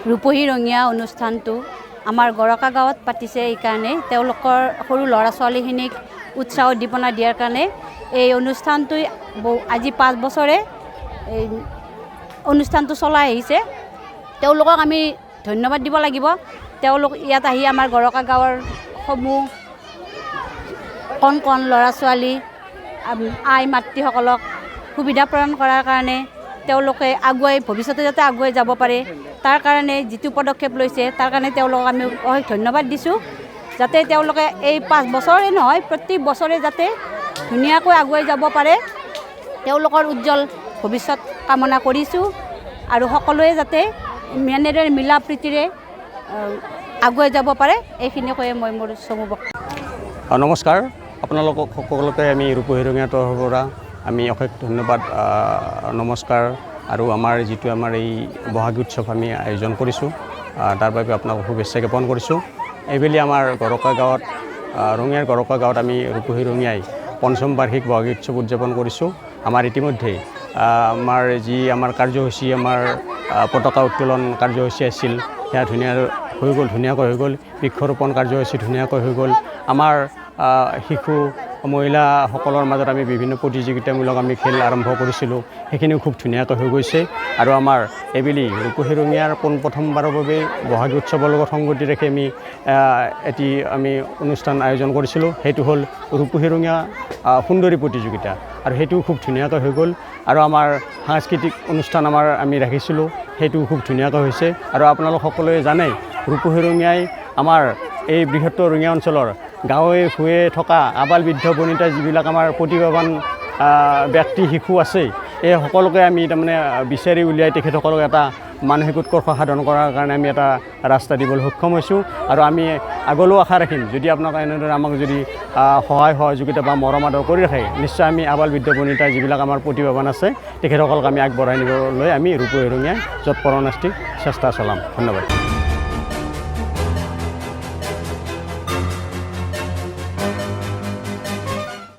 ৰূপহী ৰঙীয়া অনুষ্ঠানটো আমাৰ গৰকা গাঁৱত পাতিছে। এইকাৰণে তেওঁলোকৰ সৰু ল'ৰা ছোৱালীখিনিক উৎসাহ উদ্দীপনা দিয়াৰ কাৰণে এই অনুষ্ঠানটো আজি 5 বছৰে এই অনুষ্ঠানটো চলাই আহিছে। তেওঁলোকক আমি ধন্যবাদ দিব লাগিব। তেওঁলোক ইয়াত আহি আমাৰ গৰকা গাঁৱৰ সমূহ কণ ল'ৰা ছোৱালী আই মাতৃসকলক সুবিধা প্ৰদান কৰাৰ কাৰণে তেওঁলোকে ভৱিষ্যতে যাতে আগুৱাই যাব পাৰে তাৰ কাৰণে যিটো পদক্ষেপ লৈছে তাৰ কাৰণে তেওঁলোকক আমি অশেষ ধন্যবাদ দিছোঁ। যাতে তেওঁলোকে এই 5 বছৰে নহয় প্ৰত্যেক বছৰে যাতে ধুনীয়াকৈ আগুৱাই যাব পাৰে তেওঁলোকৰ উজ্জ্বল ভৱিষ্যত কামনা কৰিছোঁ। আৰু সকলোৱে যাতে এনেদৰে মিলা প্ৰীতিৰে আগুৱাই যাব পাৰে এইখিনি কৈয়ে মই মোৰ চমু বক্তব্য। নমস্কাৰ, আপোনালোকক সকলোকে আমি ৰূপহী ৰঙীয়া তৰফৰ পৰা আমি অশেষ ধন্যবাদ নমস্কাৰ আৰু আমাৰ যিটো আমাৰ এই বহাগী উৎসৱ আমি আয়োজন কৰিছোঁ তাৰ বাবে আপোনাক শুভেচ্ছা জ্ঞাপন কৰিছোঁ। এইবেলি আমাৰ গৰকা গাঁৱত ৰঙিয়াৰ গৰকা গাঁৱত আমি ৰূপহী ৰঙীয়াই 5ম বাৰ্ষিক বহাগী উৎসৱ উদযাপন কৰিছোঁ। আমাৰ ইতিমধ্যে আমাৰ কাৰ্যসূচী আমাৰ পতাকা উত্তোলন কাৰ্যসূচী আছিল সেয়া ধুনীয়াকৈ হৈ গ'ল। বৃক্ষৰোপণ কাৰ্যসূচী ধুনীয়াকৈ হৈ গ'ল। আমাৰ শিশু মহিলাসকলৰ মাজত আমি বিভিন্ন প্ৰতিযোগিতামূলক আমি খেল আৰম্ভ কৰিছিলোঁ, সেইখিনিও খুব ধুনীয়াকৈ হৈ গৈছে। আৰু আমাৰ এইবেলি ৰূপহী ৰঙীয়াৰ পোনপ্ৰথমবাৰৰ বাবে বহাগী উৎসৱৰ লগত সংগতি ৰাখি আমি অনুষ্ঠান আয়োজন কৰিছিলোঁ। সেইটো হ'ল ৰূপহী ৰঙীয়া সুন্দৰী প্ৰতিযোগিতা আৰু সেইটোও খুব ধুনীয়াকৈ হৈ গ'ল। আৰু আমাৰ সাংস্কৃতিক অনুষ্ঠান আমি ৰাখিছিলোঁ, সেইটো খুব ধুনীয়াকৈ হৈছে। আৰু আপোনালোক সকলোৱে জানে ৰূপহী ৰঙীয়াই আমাৰ এই বৃহত্তৰ ৰঙিয়া অঞ্চলৰ গাঁৱে ভূঞে থকা আবাল বৃদ্ধ বনিতা যিবিলাক আমাৰ প্ৰতিভাৱান ব্যক্তি শিশু আছে এই সকলোকে আমি তাৰমানে বিচাৰি উলিয়াই তেখেতসকলক এটা মানসিক উৎকৰ্ষ সাধন কৰাৰ কাৰণে আমি এটা ৰাস্তা দিবলৈ সক্ষম হৈছোঁ। আৰু আমি আগলৈও আশা ৰাখিম যদি আপোনালোকে এনেদৰে আমাক যদি সহায় সহযোগিতা বা মৰম আদৰ কৰি ৰাখে নিশ্চয় আমি আবাল বৃদ্ধ বনিতা যিবিলাক আমাৰ প্ৰতিভাৱান আছে তেখেতসকলক আমি আগবঢ়াই নিবলৈ আমি ৰূপহী ৰঙীয়াই যৎপৰোনাস্তি চেষ্টা চলাম। ধন্যবাদ।